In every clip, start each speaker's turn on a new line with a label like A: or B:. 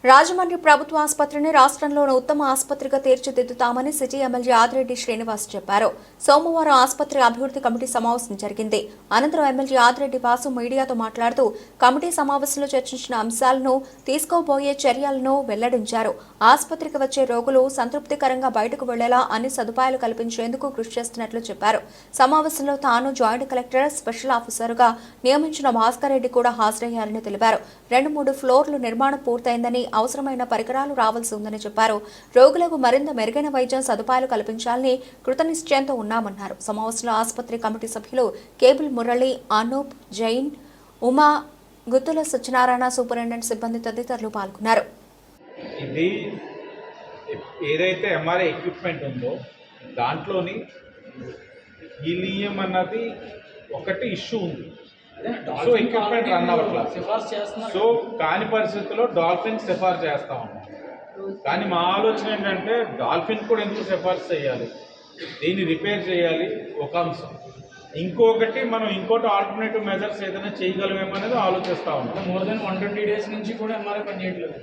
A: రాజమండ్రి ప్రభుత్వ ఆసుపత్రిని రాష్ట్రంలోని ఉత్తమ ఆసుపత్రిగా తీర్చిదిద్దుతామని సిటీ ఎమ్మెల్యే ఆదిరెడ్డి శ్రీనివాస్ చెప్పారు. సోమవారం ఆసుపత్రి అభివృద్ధి కమిటీ సమావేశం జరిగింది. అనంతరం ఎమ్మెల్యే ఆదిరెడ్డి వాసు మీడియాతో మాట్లాడుతూ కమిటీ సమావేశంలో చర్చించిన అంశాలను, తీసుకోబోయే చర్యలను వెల్లడించారు. ఆసుపత్రికి వచ్చే రోగులు సంతృప్తికరంగా బయటకు వెళ్లేలా అన్ని సదుపాయాలు కల్పించేందుకు కృషి చేస్తున్నట్లు చెప్పారు. సమావేశంలో తాను జాయింట్ కలెక్టర్, స్పెషల్ ఆఫీసర్గా నియమించిన భాస్కర్ రెడ్డి కూడా హాజరయ్యారని తెలిపారు. 2-3 ఫ్లోర్లు నిర్మాణం పూర్తయిందని, అవసరమైన పరికరాలు రావాల్సి ఉందని చెప్పారు. రోగులకు మరింత మెరుగైన వైద్యం సదుపాయాలు కల్పించాలని కృతనిశ్చయంతో ఉన్నామన్నారు. సమావేశంలో ఆసుపత్రి కమిటీ సభ్యులు కేబుల్ మురళి, అనూప్, జైన్, ఉమా, గుత్తుల సత్యనారాయణ, సూపరింటెండెంట్ సిబ్బంది తదితరులు పాల్గొన్నారు.
B: ఇది ఏదైతే ఎంఆర్ఐ ఎక్విప్మెంట్ ఉందో దాంట్లోని హీలియం అన్నది ఒకటి ఇష్యూ ఉంది. సో ఎక్విప్మెంట్ రన్ అవ్వట్లేదు. సో కాని పరిస్థితుల్లో డాల్ఫిన్ సిఫార్సు చేస్తా ఉన్నాం. కానీ మా ఆలోచన ఏంటంటే డాల్ఫిన్ కూడా ఎందుకు సిఫార్సు చేయాలి, దీన్ని రిపేర్ చేయాలి ఒక అంశం. ఇంకొకటి మనం ఇంకోటి ఆల్టర్నేటివ్ మెజర్స్ ఏదైనా చేయగలమేమో అనేది ఆలోచిస్తూ ఉన్నాం.
C: మోర్ దెన్ 120 days నుంచి కూడా ఎంఆర్ఐ పనిచేయట్లేదు.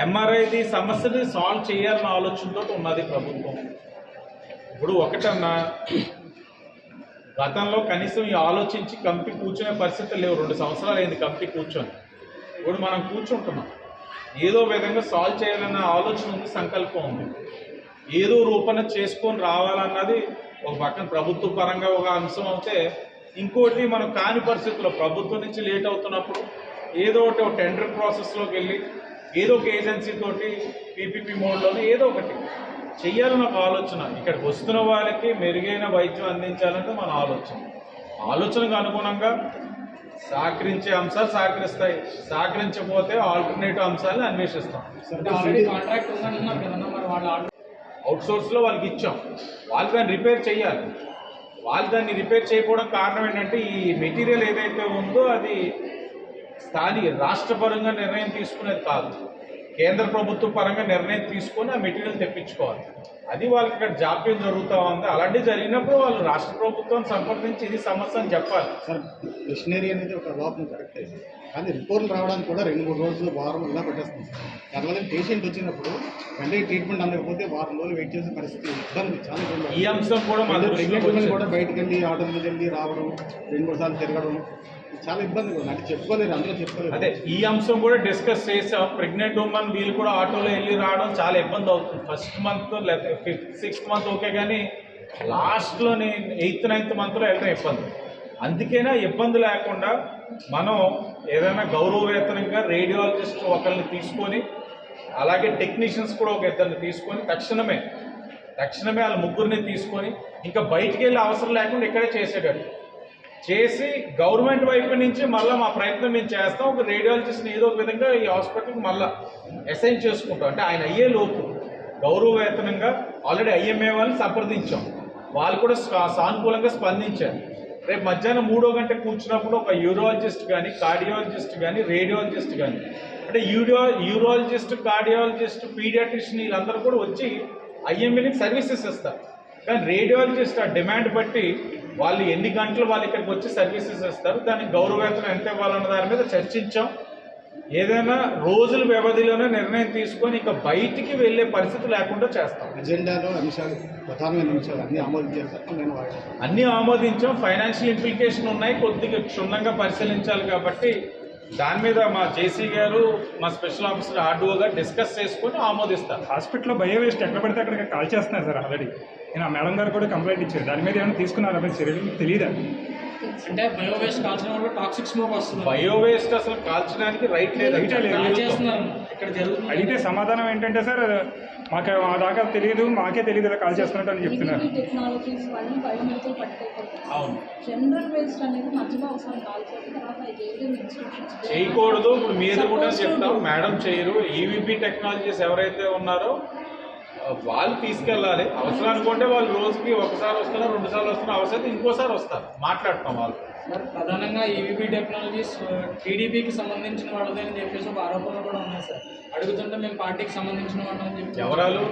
B: ఎంఆర్ఐది సమస్యని సాల్వ్ చేయాలన్న ఆలోచనతో ఉన్నది ప్రభుత్వం. ఇప్పుడు ఒకటన్నా గతంలో కనీసం ఈ ఆలోచించి కమిటీ కూర్చునే పరిస్థితి లేవు. 2 సంవత్సరాలు అయింది కమిటీ కూర్చొని. ఇప్పుడు మనం కూర్చుంటున్నాం, ఏదో విధంగా సాల్వ్ చేయాలన్న ఆలోచన ఉంది, సంకల్పం ఉంది. ఏదో రూపణ చేసుకొని రావాలన్నది ఒక పక్కన ప్రభుత్వ పరంగా ఒక అంశం అయితే, ఇంకోటి మనం కాని పరిస్థితుల్లో ప్రభుత్వం నుంచి లేట్ అవుతున్నప్పుడు ఏదో ఒకటి టెండర్ ప్రాసెస్లోకి వెళ్ళి ఏదో ఒక ఏజెన్సీ తోటి పీపీపీ మోడ్లోనే ఏదో ఒకటి చెయ్యాలని ఒక ఆలోచన. ఇక్కడికి వస్తున్న వాళ్ళకి మెరుగైన వైద్యం అందించాలంటే మన ఆలోచనకు అనుగుణంగా సహకరించే అంశాలు సహకరిస్తాయి, సహకరించకపోతే ఆల్టర్నేటివ్ అంశాలను అన్వేషిస్తాం. అవుట్సోర్స్లో వాళ్ళకి ఇచ్చాం, వాళ్ళు దాన్ని రిపేర్ చేయాలి. వాళ్ళు దాన్ని రిపేర్ చేయకపోవడం కారణం ఏంటంటే ఈ మెటీరియల్ ఏదైతే ఉందో అది స్థానిక రాష్ట్ర పరంగా నిర్ణయం తీసుకునేది కాదు, కేంద్ర ప్రభుత్వ పరంగా నిర్ణయం తీసుకొని ఆ మెటీరియల్ తెప్పించుకోవాలి. అది వాళ్ళకి ఇక్కడ జాప్యం జరుగుతూ ఉంది. అలాంటివి జరిగినప్పుడు వాళ్ళు రాష్ట్ర ప్రభుత్వాన్ని సంప్రదించి ఇది సమస్య అని చెప్పాలి.
D: సార్, మిషనరీ అనేది ఒక లోపం కరెక్ట్ అయింది, కానీ రిపోర్ట్లు రావడానికి కూడా 2-3 రోజులు, వారం ఇలా పెట్టేస్తుంది. కేవలం పేషెంట్ వచ్చినప్పుడు వెంటనే ట్రీట్మెంట్ అందకపోతే వారం రోజులు వెయిట్ చేసే పరిస్థితి ఇబ్బంది, చాలా ఇబ్బంది.
B: ఈ అంశం కూడా
D: ప్రెగ్నెంట్ కూడా బయటకు వెళ్ళి ఆటో మీద వెళ్ళి రావడం, 2-3 సార్లు తిరగడం చాలా ఇబ్బంది. నాకు చెప్పుకోలేదు, అందరూ చెప్పుకోలేదు.
B: అదే ఈ అంశం కూడా డిస్కస్ చేసాం. ప్రెగ్నెంట్ ఉమెన్ వీళ్ళు కూడా ఆటోలో వెళ్ళి రావడం చాలా ఇబ్బంది అవుతుంది. ఫస్ట్ మంత్ లేకపోతే 5th, 6th మంత్ ఓకే, కానీ లాస్ట్లోని 8th, 9th మంత్లో వెళ్ళడం ఇబ్బంది. అందుకైనా ఇబ్బంది లేకుండా మనం ఏదైనా గౌరవవేతనంగా రేడియాలజిస్ట్ ఒకరిని తీసుకొని, అలాగే టెక్నీషియన్స్ కూడా ఒక 2 తీసుకొని తక్షణమే వాళ్ళ 3 తీసుకొని ఇంకా బయటికి వెళ్ళే అవసరం లేకుండా ఇక్కడే చేసేటట్టు చేసి గవర్నమెంట్ వైపు నుంచి మళ్ళీ మా ప్రయత్నం మేము చేస్తాం. ఒక రేడియాలజిస్ట్ని ఏదో ఒక విధంగా ఈ హాస్పిటల్కి మళ్ళీ అసైన్ చేసుకుంటాం. అంటే ఆయన అయ్యే లోపు గౌరవవేతనంగా ఆల్రెడీ ఐఎంఏ వాళ్ళని సంప్రదించాం, వాళ్ళు కూడా సానుకూలంగా స్పందించారు. రేపు మధ్యాహ్నం 3వ గంట కూర్చున్నప్పుడు ఒక యూరాలజిస్ట్ కానీ, కార్డియాలజిస్ట్ కానీ, రేడియాలజిస్ట్ కానీ, అంటే యూరాలజిస్ట్, కార్డియాలజిస్ట్, పీడియాట్రిషియన్ వీళ్ళందరూ కూడా వచ్చి ఐఎంఏకి సర్వీసెస్ ఇస్తారు. కానీ రేడియాలజిస్ట్ ఆ డిమాండ్ బట్టి వాళ్ళు ఎన్ని గంటలు వాళ్ళు ఇక్కడికి వచ్చి సర్వీసెస్ ఇస్తారు, దానికి గౌరవవేతనం ఎంత ఇవ్వాలన్న దాని మీద చర్చించాం. ఏదైనా రోజుల వ్యవధిలోనే నిర్ణయం తీసుకొని ఇంకా బయటికి వెళ్ళే పరిస్థితి లేకుండా చేస్తాం.
D: ఎజెండాలో అంశాలు, ప్రధానమైన అంశాలు
B: అన్నీ ఆమోదించాం. ఫైనాన్షియల్ ఇంప్లికేషన్ ఉన్నాయి, కొద్దిగా క్షుణ్ణంగా పరిశీలించాలి. కాబట్టి దాని మీద మా జేసీ గారు, మా స్పెషల్ ఆఫీసర్ ఆర్డీఓ గారు డిస్కస్ చేసుకొని ఆమోదిస్తారు.
E: హాస్పిటల్లో బయో వేస్ట్ ఎక్కడ పడితే అక్కడికి కాల్ చేస్తున్నారు సార్. ఆల్రెడీ నేను ఆ మేడం గారు కూడా కంప్లైంట్ ఇచ్చారు. దాని మీద ఏమైనా తీసుకున్నారా మీరు చర్యలు? మీకు తెలియదా?
C: అంటే బయో వేస్ట్ కాల్చడం వల్ల టాక్సిక్ స్మోక్ వస్తుంది.
B: బయో వేస్ట్ అసలు కాల్చడానికి రైట్ లేదు.
E: అడిగితే సమాధానం ఏంటంటే సార్, మాకు మా దాకా తెలియదు, మాకే తెలియదు ఇలా కాల్ చేస్తున్నట్టు అని చెప్తున్నారు.
B: అవును, చేయకూడదు. ఇప్పుడు మీద కూడా చెప్తాం, మేడం చేయరు. ఈవీపీ టెక్నాలజీస్ ఎవరైతే ఉన్నారో వాళ్ళు తీసుకెళ్ళాలి. అవసరం అనుకుంటే వాళ్ళు రోజుకి 1 సారి వస్తున్నారు, 2 సార్లు వస్తున్నారు, అవసరం ఇంకోసారి వస్తారు, మాట్లాడతాం వాళ్ళు.
C: ప్రధానంగా ఈవీపీ టెక్నాలజీస్ టీడీపీకి సంబంధించిన వాళ్ళదని చెప్పేసి ఒక ఆరోపణలు కూడా ఉన్నాయి సార్. అడుగుతుంటే మేము పార్టీకి సంబంధించిన వాళ్ళని చెప్పి
B: ఎవరాలు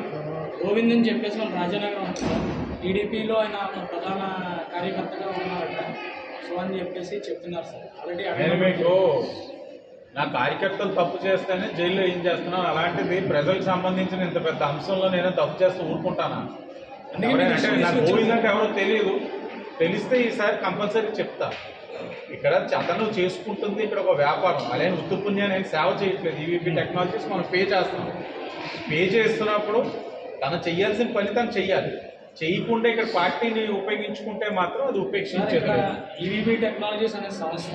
C: గోవింద్ అని చెప్పేసి మన రాజనగరం ఉంది సార్. టీడీపీలో ఆయన ప్రధాన కార్యకర్తగా ఉన్నారట. సో అని చెప్పేసి చెప్తున్నారు సార్. ఆల్రెడీ
B: నా కార్యకర్తలు తప్పు చేస్తేనే జైల్లో ఏం చేస్తున్నాను, అలాంటిది ప్రజలకు సంబంధించిన ఇంత పెద్ద అంశంలో నేను తప్పు చేస్తూ ఊరుకుంటానా? ఎవరైనా అంటే నాకు పోయిందంటే ఎవరో తెలియదు, తెలిస్తే ఈసారి కంపల్సరీ చెప్తా. ఇక్కడ అతను చేసుకుంటుంది ఇక్కడ ఒక వ్యాపారం, అలాగే ఉత్తు పుణ్యాన్ని నేను సేవ చేయట్లేదు. ఈవీపీ టెక్నాలజీస్ మనం పే చేస్తున్నాం. పే చేస్తున్నప్పుడు తను చెయ్యాల్సిన పని తను చెయ్యాలి. చేయకుండా ఇక్కడ పార్టీని ఉపయోగించుకుంటే మాత్రం అది ఉపేక్షించేది.
C: ఈవీబీ టెక్నాలజీస్ అనే సంస్థ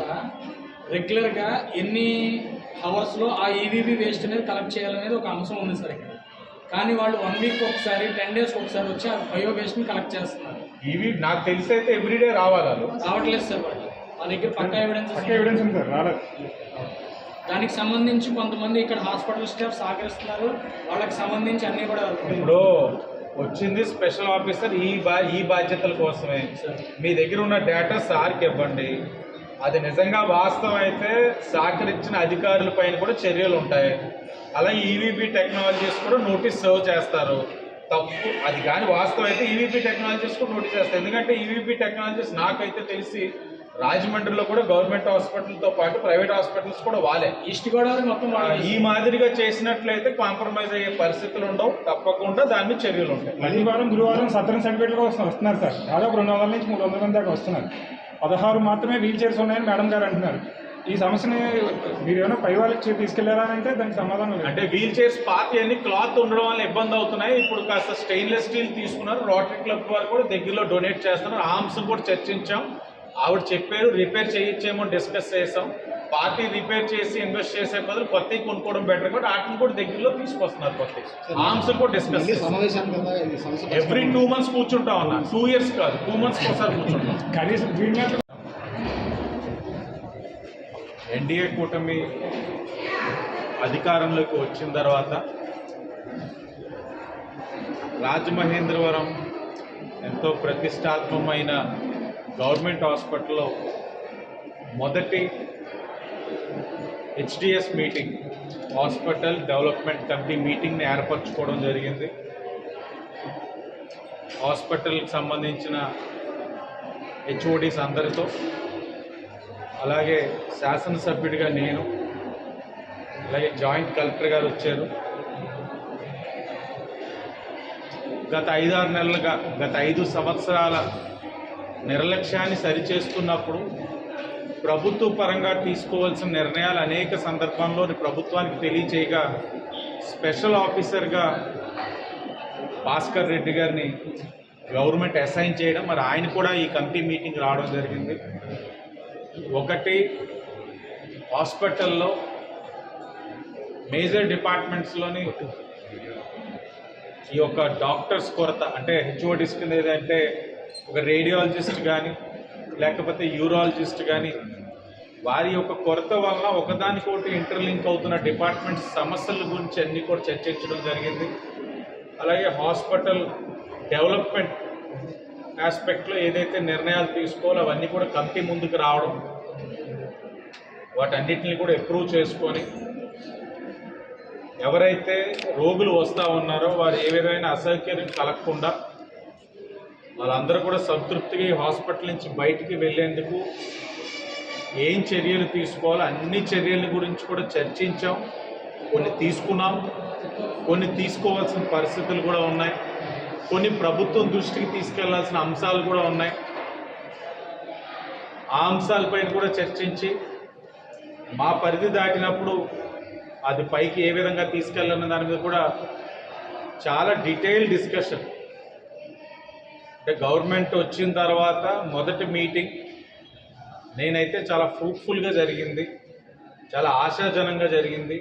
C: రెగ్యులర్గా ఎన్ని అవర్స్లో ఆ ఈవీబీ వేస్ట్ అనేది కలెక్ట్ చేయాలనేది ఒక అంశం ఉంది సార్ ఇక్కడ. కానీ వాళ్ళు 1 వీక్ ఒకసారి 10 డేస్ ఒకసారి వచ్చి ఆ బయో వేస్ట్ని కలెక్ట్ చేస్తున్నారు.
B: ఇవి నాకు తెలిసి అయితే ఎవ్రీడే రావాలి,
C: రావట్లేదు సార్. వాళ్ళు మా దగ్గర పక్కా
E: ఎవిడెన్స్ ఉంది సార్, రాలేదు.
C: దానికి సంబంధించి కొంతమంది ఇక్కడ హాస్పిటల్ స్టాఫ్ సహకరిస్తున్నారు, వాళ్ళకి సంబంధించి అన్నీ కూడా
B: ఇప్పుడు వచ్చింది స్పెషల్ ఆఫీసర్ ఈ బాధ్యతల కోసమే. మీ దగ్గర ఉన్న డేటా సార్కి ఇవ్వండి. అది నిజంగా వాస్తవం అయితే సహకరించిన అధికారుల పైన కూడా చర్యలు ఉంటాయి. అలాగే ఈవీపీ టెక్నాలజీస్ కూడా నోటీస్ సర్వ్ చేస్తారు. తప్పు అది కానీ వాస్తవం అయితే ఈవీపీ టెక్నాలజీస్ కూడా నోటీస్ చేస్తారు. ఎందుకంటే ఈవీపీ టెక్నాలజీస్ నాకైతే తెలిసి రాజమండ్రిలో కూడా గవర్నమెంట్ హాస్పిటల్తో పాటు ప్రైవేట్ హాస్పిటల్స్ కూడా వాళ్ళే.
C: ఈస్ట్ గోదావరి మొత్తం
B: ఈ మాదిరిగా చేసినట్లయితే కాంప్రమైజ్ అయ్యే పరిస్థితులు ఉండవు. తప్పకుండా దాని మీద చర్యలు ఉంటాయి.
E: ఆదివారం గురువారం సదరన్ సర్టిఫికేట్ కోసం వస్తున్నారు సార్. దాదాపు 200 నుంచి 300 మంది దాకా వస్తున్నారు. 16 మాత్రమే వీల్ చైర్స్ ఉన్నాయని మేడం గారు అంటున్నారు. ఈ సమస్యని మీరు ఏమైనా పై వాళ్ళకి తీసుకెళ్లారా అంటే దానికి సమాధానం లేదు.
B: అంటే వీల్ చైర్స్ పార్టీ అన్ని క్లాత్ ఉండడం వల్ల ఇబ్బంది అవుతున్నాయి. ఇప్పుడు కాస్త స్టెయిన్లెస్ స్టీల్ తీసుకున్నారు. రోటరీ క్లబ్ వారు కూడా దగ్గరలో డొనేట్ చేస్తున్నారు. ఆర్మ్స్ కూడా చర్చించాం. ఆవిడ చెప్పారు రిపేర్ చేయొచ్చేమో డిస్కస్ చేసాం. పార్టీ రిపేర్ చేసి ఇన్వెస్ట్ చేసే బదులు కొత్తవి కొనుక్కోవడం బెటర్ కూడా వాటిని కూడా దగ్గరలో తీసుకొస్తున్నారు. కొత్త ఆర్మ్స్ కూడా డిస్కస్ ఎవ్రీ 2 months కూర్చుంటాం అన్న. 2 years కాదు, 2 months ఒకసారి కూర్చుంటాం.
E: కనీసం
B: ఎన్డీఏ కూటమి అధికారంలోకి వచ్చిన తర్వాత రాజమహేంద్రవరం ఎంతో ప్రతిష్టాత్మకమైన గవర్నమెంట్ హాస్పిటల్లో మొదటి HDS meeting, hospital development committee మీటింగ్ని ఏర్పరచుకోవడం జరిగింది. హాస్పిటల్కి సంబంధించిన హెచ్ఓడీస్ అందరితో, అలాగే శాసనసభ్యుడిగా నేను, అలాగే జాయింట్ కలెక్టర్ గారు వచ్చారు. గత 5-6 నెలలుగా, గత 5 సంవత్సరాల నిర్లక్ష్యాన్ని సరిచేస్తున్నప్పుడు ప్రభుత్వ పరంగా తీసుకోవాల్సిన నిర్ణయాలు అనేక సందర్భాల్లో ప్రభుత్వానికి తెలియచేయగా స్పెషల్ ఆఫీసర్గా భాస్కర్ రెడ్డి గారిని గవర్నమెంట్ అసైన్ చేయడం, మరి ఆయన కూడా ఈ కమిటీ మీటింగ్ రావడం జరిగింది. ఒకటి, హాస్పిటల్లో మేజర్ డిపార్ట్మెంట్స్లోని ఈ యొక్క డాక్టర్స్ కొరత, అంటే హెచ్ఓడిస్ కింద ఏదంటే ఒక రేడియాలజిస్ట్ కానీ లేకపోతే యూరాలజిస్ట్ కానీ వారి యొక్క కొరత వలన ఒకదానికొకటి ఇంటర్లింక్ అవుతున్న డిపార్ట్మెంట్స్ సమస్యల గురించి అన్నీ కూడా చర్చించడం జరిగింది. అలాగే హాస్పిటల్ డెవలప్మెంట్ ఆస్పెక్ట్లో ఏదైతే నిర్ణయాలు తీసుకోవాలో అవన్నీ కూడా కమిటీ ముందుకు రావడం, వాటన్నిటిని కూడా అప్రూవ్ చేసుకొని ఎవరైతే రోగులు వస్తూ ఉన్నారో వారు ఏ విధమైన అసౌకర్యం కలగకుండా వాళ్ళందరూ కూడా సంతృప్తిగా ఈ హాస్పిటల్ నుంచి బయటికి వెళ్ళేందుకు ఏం చర్యలు తీసుకోవాలో అన్ని చర్యల గురించి కూడా చర్చించాం. కొన్ని తీసుకున్నాం, కొన్ని తీసుకోవాల్సిన పరిస్థితులు కూడా ఉన్నాయి, కొన్ని ప్రభుత్వం దృష్టికి తీసుకెళ్లాల్సిన అంశాలు కూడా ఉన్నాయి. ఆ అంశాలపైన కూడా చర్చించి మా పరిధి దాటినప్పుడు అది పైకి ఏ విధంగా తీసుకెళ్ళాలన్న దాని మీద కూడా చాలా డీటెయిల్ డిస్కషన్. అంటే గవర్నమెంట్ వచ్చిన తర్వాత మొదటి మీటింగ్ నేనైతే చాలా ఫ్రూట్ఫుల్గా జరిగింది, చాలా ఆశాజనంగా జరిగింది.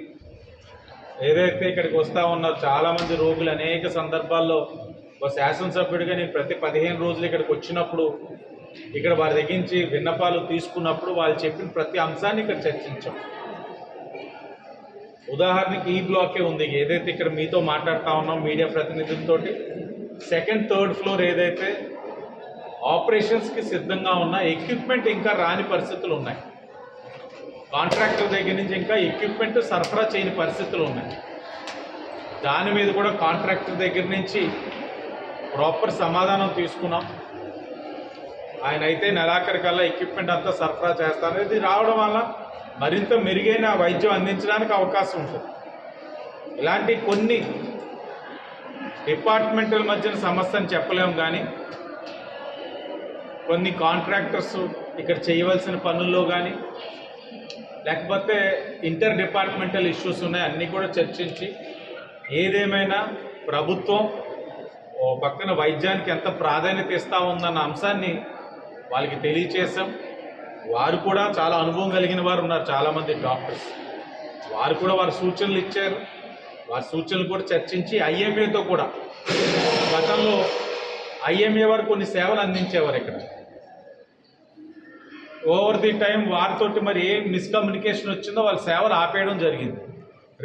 B: ఏదైతే ఇక్కడికి వస్తూ ఉన్నారో చాలామంది రోగులు అనేక సందర్భాల్లో ఒక శాసనసభ్యుడిగా నేను ప్రతి 15 రోజులు ఇక్కడికి వచ్చినప్పుడు ఇక్కడ వారి దగ్గరించి విన్నపాలు తీసుకున్నప్పుడు వాళ్ళు చెప్పిన ప్రతి అంశాన్ని ఇక్కడ చర్చించాం. ఉదాహరణకి ఈ బ్లాకే ఉంది, ఏదైతే ఇక్కడ మీతో మాట్లాడుతూ ఉన్నాం మీడియా ప్రతినిధులతో, 2nd, 3rd ఫ్లోర్ ఏదైతే ఆపరేషన్స్కి సిద్ధంగా ఉన్న ఎక్విప్మెంట్ ఇంకా రాని పరిస్థితులు ఉన్నాయి. కాంట్రాక్టర్ దగ్గర నుంచి ఇంకా ఎక్విప్మెంట్ సరఫరా చేయని పరిస్థితులు ఉన్నాయి. దాని మీద కూడా కాంట్రాక్టర్ దగ్గర నుంచి ప్రాపర్ సమాధానం తీసుకున్నాం. ఆయన అయితే నెలాఖరికల్లా ఎక్విప్మెంట్ అంతా సరఫరా చేస్తాను. ఇది రావడం వల్ల మరింత మెరుగైన వైద్యం అందించడానికి అవకాశం ఉంటుంది. ఇలాంటి కొన్ని డిపార్ట్మెంటల్ మధ్యన సమస్యని చెప్పలేము, కానీ కొన్ని కాంట్రాక్టర్స్ ఇక్కడ చేయవలసిన పనుల్లో కానీ లేకపోతే ఇంటర్ డిపార్ట్మెంటల్ ఇష్యూస్ ఉన్నాయి, అన్నీ కూడా చర్చించి ఏదేమైనా ప్రభుత్వం ఓ పక్కన వైద్యానికి ఎంత ప్రాధాన్యత ఇస్తూ ఉందన్న అంశాన్ని వాళ్ళకి తెలియచేసాం. వారు కూడా చాలా అనుభవం కలిగిన వారు ఉన్నారు, చాలామంది డాక్టర్స్. వారు కూడా వారి సూచనలు ఇచ్చారు. వారి సూచనలు కూడా చర్చించి ఐఎంఏతో కూడా గతంలో ఐఎంఏ వారు కొన్ని సేవలు అందించేవారు ఇక్కడ. ఓవర్ ది టైం వారితోటి మరి ఏ మిస్కమ్యూనికేషన్ వచ్చిందో వాళ్ళ సేవలు ఆపేయడం జరిగింది.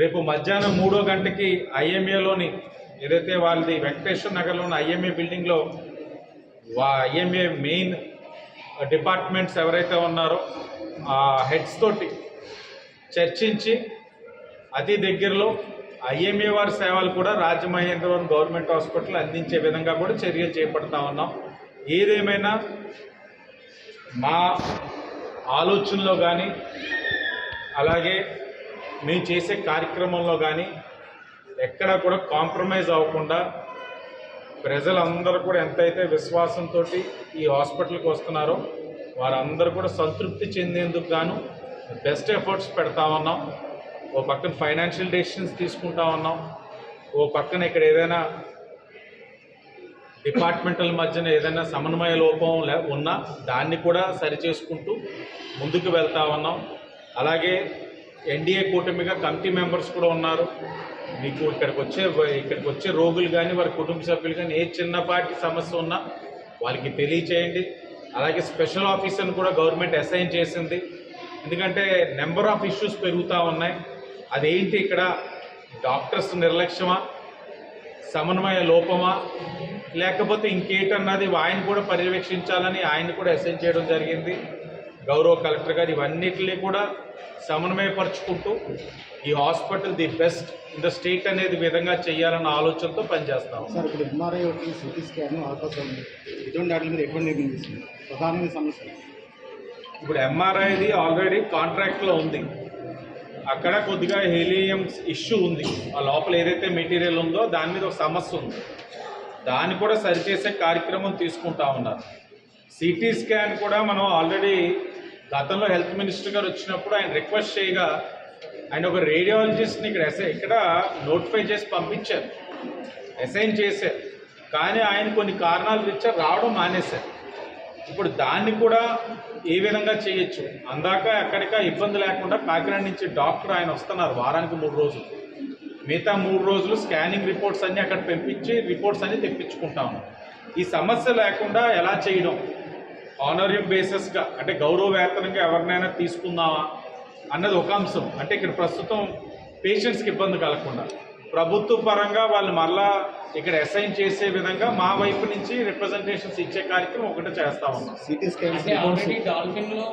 B: రేపు మధ్యాహ్నం 3 గంటకి ఐఎంఏలోని ఏదైతే వాళ్ళది వెంకటేశ్వర నగర్లో ఉన్న ఐఎంఏ బిల్డింగ్లో ఐఎంఏ మెయిన్ డిపార్ట్మెంట్స్ ఎవరైతే ఉన్నారో ఆ హెడ్స్ తోటి చర్చించి అతి దగ్గరలో ఐఎంఏ వారి సేవలు కూడా రాజమహేంద్రవరం గవర్నమెంట్ హాస్పిటల్ అందించే విధంగా కూడా చర్యలు చేపడతా ఉన్నాం. ఏదేమైనా మా ఆలోచనలో కానీ అలాగే మేము చేసే కార్యక్రమంలో కానీ ఎక్కడా కూడా కాంప్రమైజ్ అవ్వకుండా ప్రజలందరూ కూడా ఎంతైతే విశ్వాసంతో ఈ హాస్పిటల్కి వస్తున్నారో వారందరూ కూడా సంతృప్తి చెందేందుకు గాను బెస్ట్ ఎఫర్ట్స్ పెడతా ఉన్నాం. ఓ పక్కన ఫైనాన్షియల్ డెసిషన్స్ తీసుకుంటా ఉన్నాం, ఓ పక్కన ఇక్కడ ఏదైనా డిపార్ట్మెంటల్ మధ్యన ఏదైనా సమన్వయ లోపం ఉన్నా దాన్ని కూడా సరిచేసుకుంటూ ముందుకు వెళ్తా ఉన్నాం. అలాగే ఎన్డీఏ కూటమిగా కమిటీ మెంబర్స్ కూడా ఉన్నారు. మీకు ఇక్కడికి వచ్చే రోగులు కానీ వారి కుటుంబ సభ్యులు కానీ ఏ చిన్నపాటి సమస్య ఉన్నా వాళ్ళకి తెలియచేయండి. అలాగే స్పెషల్ ఆఫీసర్ని కూడా గవర్నమెంట్ అసైన్ చేసింది. ఎందుకంటే నెంబర్ ఆఫ్ ఇష్యూస్ పెరుగుతూ ఉన్నాయి. అదేంటి ఇక్కడ డాక్టర్స్ నిర్లక్ష్యమా, సమన్వయ లోపమా, లేకపోతే ఇంకేటన్నది ఆయన కూడా పర్యవేక్షించాలని ఆయన కూడా అసైన్ చేయడం జరిగింది గౌరవ కలెక్టర్ గారు. ఇవన్నిటిని కూడా సమన్వయపరుచుకుంటూ ఈ hospital the best in the state అనేది విధంగా చేయాలన్న ఆలోచనతో పనిచేస్తాం.
D: సార్, ఇప్పుడు ఎంఆర్ఐ ఒకటి, సిటీ స్కాన్, అల్ట్రాసౌండ్ ఇటువంటి వాటి మీద ఎటువంటి నిర్ణయం తీసుకుంది? ప్రధానమైన సమస్య
B: ఇప్పుడు ఎంఆర్ఐది ఆల్రెడీ కాంట్రాక్ట్లో ఉంది. అక్కడ కొద్దిగా హీలియం ఇష్యూ ఉంది. ఆ లోపల ఏదైతే మెటీరియల్ ఉందో దాని మీద ఒక సమస్య ఉంది. దాన్ని కూడా సరిచేసే కార్యక్రమం తీసుకుంటా ఉన్నారు. సిటీ స్కాన్ కూడా మనం ఆల్రెడీ గతంలో హెల్త్ మినిస్టర్ గారు వచ్చినప్పుడు ఆయన రిక్వెస్ట్ చేయగా ఆయన ఒక రేడియాలజిస్ట్ని ఇక్కడ నోటిఫై చేసి పంపించారు, అసైన్ చేశారు. కానీ ఆయన కొన్ని కారణాలు రీత్యా రావడం మానేశారు. ఇప్పుడు దాన్ని కూడా ఏ విధంగా చేయొచ్చు, అందాక ఎక్కడికా ఇబ్బంది లేకుండా కాకినాడ నుంచి డాక్టర్ ఆయన వస్తున్నారు వారానికి 3 రోజులు. మిగతా 3 రోజులు స్కానింగ్ రిపోర్ట్స్ అన్నీ అక్కడ పంపించి రిపోర్ట్స్ అన్నీ తెప్పించుకుంటాము. ఈ సమస్య లేకుండా ఎలా చేయడం, ఆనరియం బేసిస్గా అంటే గౌరవ వేతనంగా ఎవరినైనా తీసుకుందామా అన్నది ఒక అంశం. అంటే ఇక్కడ ప్రస్తుతం పేషెంట్స్కి ఇబ్బంది కలగకుండా ప్రభుత్వ పరంగా వాళ్ళు మరలా ఇక్కడ అసైన్ చేసే విధంగా మా వైపు నుంచి రిప్రజెంటేషన్స్ ఇచ్చే కార్యక్రమం ఒకటే చేస్తా ఉన్నాం.
D: CT scan
C: already డాల్ఫిన్లో